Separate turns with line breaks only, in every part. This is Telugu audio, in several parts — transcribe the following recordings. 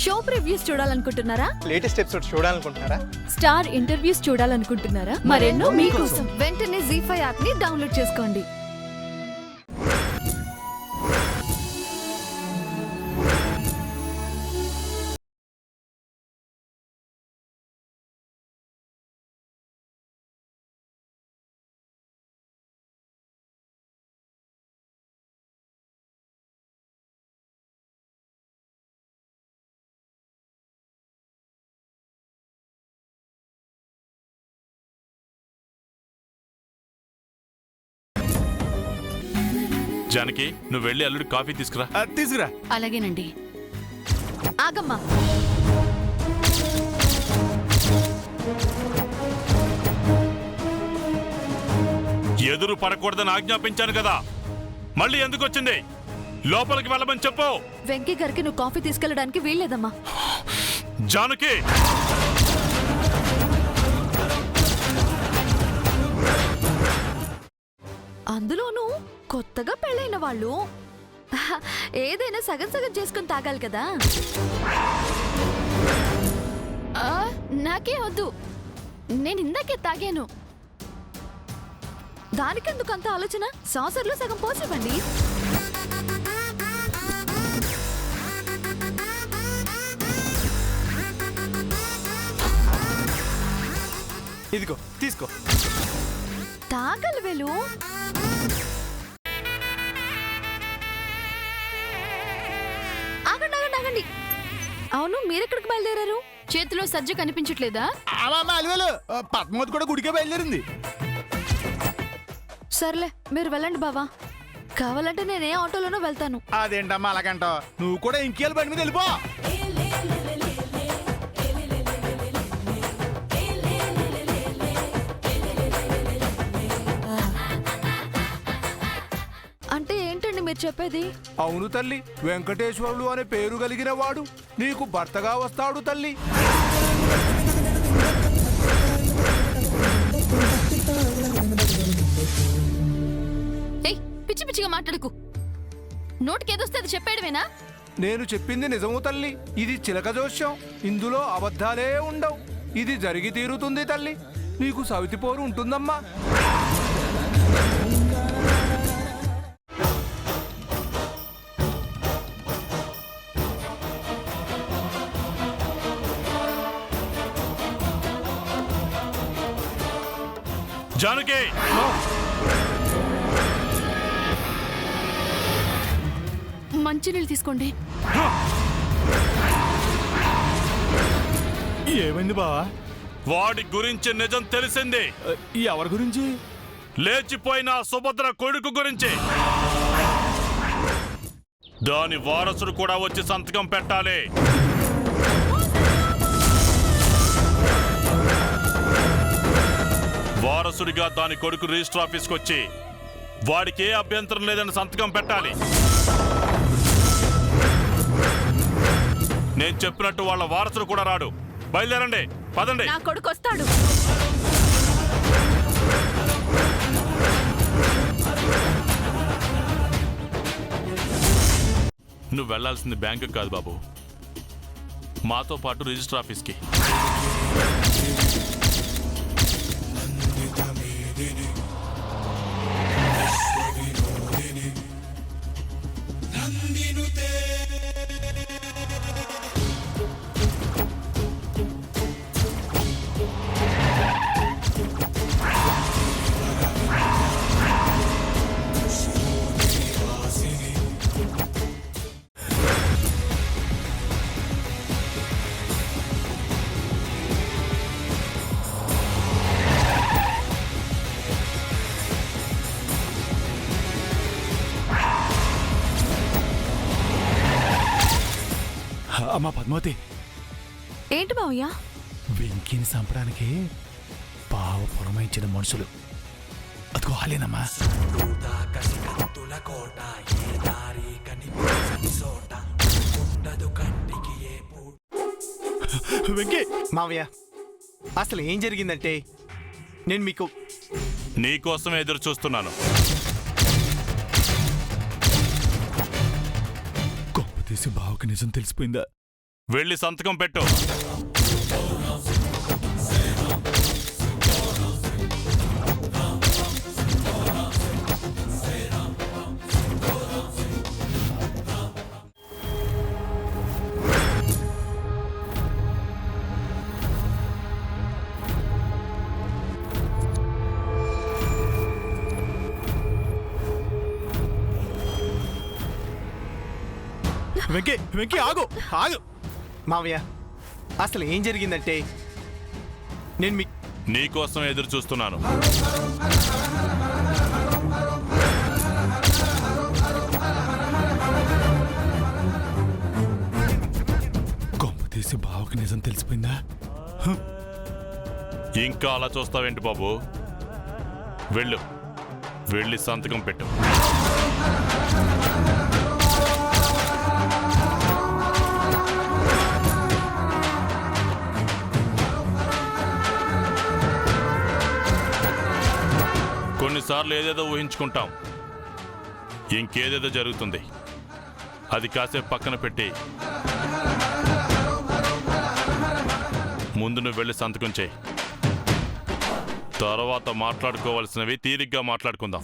షో ప్రివ్యూస్ చూడాలనుకుంటున్నారా?
లేటెస్ట్ ఎపిసోడ్ చూడాలనుకుంటున్నారా?
స్టార్ ఇంటర్వ్యూస్ చూడాలనుకుంటున్నారా? మరెన్నో మీకోసం వెంటనే ZEE5 యాప్ ని డౌన్లోడ్ చేసుకోండి.
జానకి, నువ్వు వెళ్ళి అల్లుడి కాఫీ తీసుకురా.
తీసుకురా.
అలాగేనండి.
ఆగమ్మా,
ఎదురు పడకూడదని ఆజ్ఞాపించాను కదా, మళ్ళీ ఎందుకు వచ్చింది? లోపలికి వెళ్ళమని చెప్పు.
వెంకీ గారికి నువ్వు కాఫీ తీసుకెళ్ళడానికి వీల్లేదమ్మా.
జానకి,
అందులోనూ కొత్తగా పెళ్ళైన వాళ్ళు ఏదైనా సగం సగం చేసుకుని తాగాలి కదా.
నాకే వద్దు, నేను ఇందాకే తాగాను.
దానికెందుకు అంత ఆలోచన? సాసర్లో సగం పోసివ్వండి.
ఇదిగో తీసుకో.
తాగలి వేలు. ఆగండి ఆగండి ఆగండి. అవును, మీరెక్కడికి బయలుదేరారు?
చేతిలో సజ్జ కనిపించట్లేదా?
అలవేలు పద్మావతి కూడా గుడికే బయలుదేరింది.
సర్లే, మీరు వెళ్ళండి బావా. కావాలంటే నేనే ఆటోలోనూ వెళ్తాను.
అదేంటమ్మా అలాగంటావు? నువ్వు కూడా ఇంకేళ్ళ బండి మీద వెళ్ళిపో.
అంటే ఏంటండి మీరు చెప్పేది?
అవును తల్లి, వెంకటేశ్వరులు అనే పేరు కలిగిన వాడు నీకు భర్తగా వస్తాడు తల్లి.
ఏయ్, పిచ్చి పిచ్చిగా మాట్లాడుకు. నోటికేదొస్తే అది చెప్పేయడమేనా?
నేను చెప్పింది నిజము తల్లి. ఇది చిలక జోస్యం, ఇందులో అబద్ధాలే ఉండవు. ఇది జరిగి తీరుతుంది తల్లి. నీకు సవితిపోరు ఉంటుందమ్మా.
జానకి,
మంచినీళ్ళు తీసుకోండి.
ఏమైంది బావా?
వాడి గురించి నిజం తెలిసింది.
ఎవరి గురించి?
లేచిపోయిన సుభద్ర కొడుకు గురించి. దాని వారసుడు కూడా వచ్చి సంతకం పెట్టాలి. వారసుడిగా దాని కొడుకు రిజిస్టర్ ఆఫీస్కి వచ్చి వాడికి ఏ అభ్యంతరం లేదని సంతకం పెట్టాలి. నేను చెప్పినట్టు వాళ్ళ వారసుడు కూడా రాడు. బయలుదేరండి, పదండి.
నా కొడుకు వస్తాడు.
నువ్వు వెళ్లాల్సింది బ్యాంకు కాదు బాబు, మాతో పాటు రిజిస్టర్ ఆఫీస్కి.
అమ్మా పద్మావతి,
ఏంటి మావయ్య?
వెంకిని చంపడానికి పావు పురమాయించిన మనుషులు అదిగో హాలేనమ్మా. వెంకీ,
మావయ్య, అసలు ఏం జరిగిందంటే నేను మీకు
నీకోసం ఎదురు చూస్తున్నాను.
తీసి బావకి నిజం తెలిసిపోయిందా?
వెళ్ళి సంతకం పెట్టు.
వెంకీ వెంకీ ఆగు ఆగు మావయ్య అసలు ఏం జరిగిందంటే నేను మీ
నీకోసం ఎదురు చూస్తున్నాను.
కొమ్మ తీసి బావకి నిజం తెలిసిపోయిందా?
ఇంకా అలా చూస్తావేంటి బాబు? వెళ్ళు, వెళ్ళి సంతకం పెట్టు. కొన్నిసార్లు ఏదేదో ఊహించుకుంటాం, ఇంకేదేదో జరుగుతుంది. అది కాసేపు పక్కన పెట్టి ముందు నువ్వు వెళ్ళి సంతకం చేయి. తర్వాత మాట్లాడుకోవాల్సినవి తీరిగ్గా మాట్లాడుకుందాం.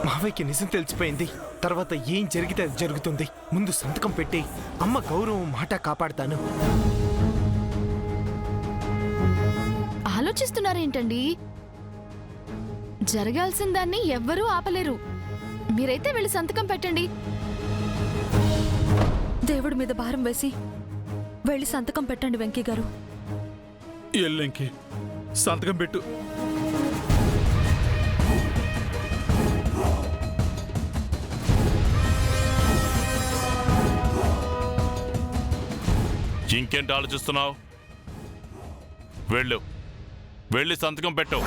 మావయ్యకి నిజం తెలిసిపోయింది. తర్వాత ఏం జరిగితే అది జరుగుతుంది. ముందు సంతకం పెట్టి అమ్మ గౌరవం మాట కాపాడుతాను.
ఆలోచిస్తున్నారేంటండి? జరగాల్సిన దాన్ని ఎవ్వరూ ఆపలేరు. మీరైతే వెళ్ళి సంతకం పెట్టండి.
దేవుడి మీద భారం వేసి వెళ్ళి సంతకం పెట్టండి వెంకీ గారు.
ఎల్లెంకి సంతకం పెట్టు.
ఇంకేంటి ఆలోచిస్తున్నావు? వెళ్ళు, వెళ్ళి సంతకం పెట్టు.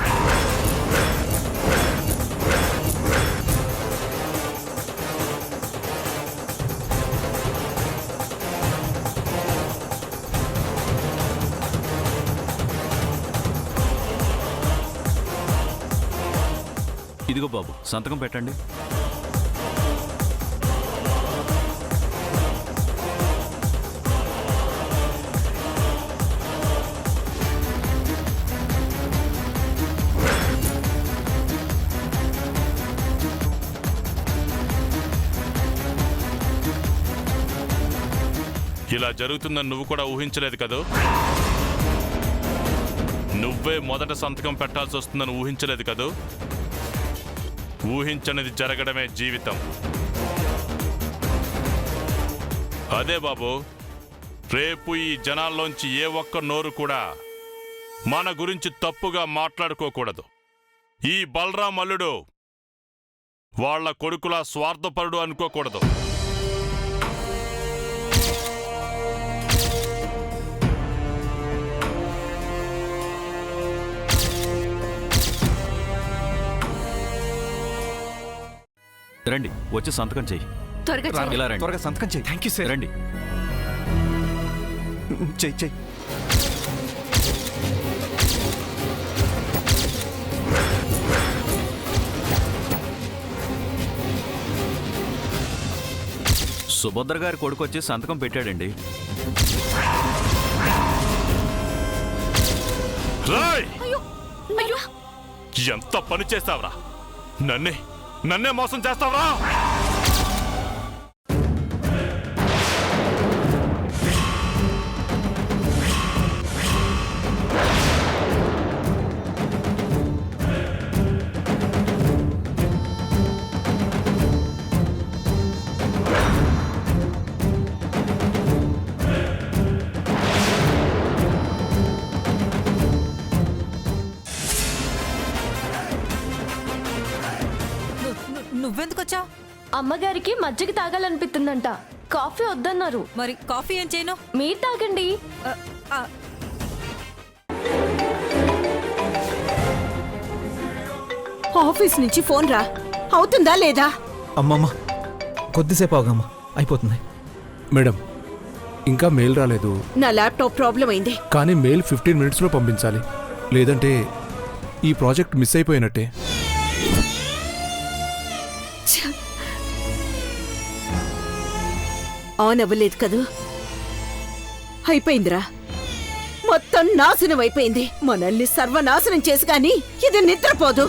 ఇదిగో బాబు, సంతకం పెట్టండి.
ఇలా జరుగుతుందని నువ్వు కూడా ఊహించలేదు కదూ? నువ్వే మొదట సంతకం పెట్టాల్సి వస్తుందని ఊహించలేదు కదూ? ఊహించనిది జరగడమే జీవితం. అదే బాబు, రేపు ఈ జనాల్లోంచి ఏ ఒక్క నోరు కూడా మన గురించి తప్పుగా మాట్లాడుకోకూడదు. ఈ బలరాం అల్లుడు వాళ్ళ కొడుకులా స్వార్థపరుడు అనుకోకూడదు.
రండి, వచ్చి సంతకం చెయ్యి.
త్వరగా చెయ్యి.
ఇలా రండి.
త్వరగా సంతకం చేయి.
Thank you sir.
రండి.
చెయ్యి చెయ్యి.
సుభద్ర గారి కొడుకు వచ్చి సంతకం పెట్టాడండి.
రాయ్!
అయ్యో అయ్యో
ఎంత పని చేస్తావురా? నన్నే మోసం చేస్తావురా?
నువ్వెందుకొచ్చావు?
అమ్మగారికి మజ్జిగ తాగాలనిపిస్తుందంట. కాఫీ వద్దన్నారు.
మరి కాఫీ ఏం చేయను?
మీరు తాగండి.
ఆఫీస్ నుంచి ఫోన్ రా, అవుతుందా లేదా?
అమ్మమ్మ కొద్దిసేపు ఆగమ్మా, అయిపోతుంది.
మేడం, ఇంకా మెయిల్ రాలేదు.
నా ల్యాప్టాప్ ప్రాబ్లం అయింది.
కానీ మెయిల్ 15 మినిట్స్లో పంపించాలి, లేదంటే ఈ ప్రాజెక్ట్ మిస్ అయిపోయినట్టే.
ఆన్ అవ్వలేదు కదూ? అయిపోయిందిరా, మొత్తం నాశనం అయిపోయింది. మనల్ని సర్వనాశనం చేసి గాని ఇది నిద్రపోదు.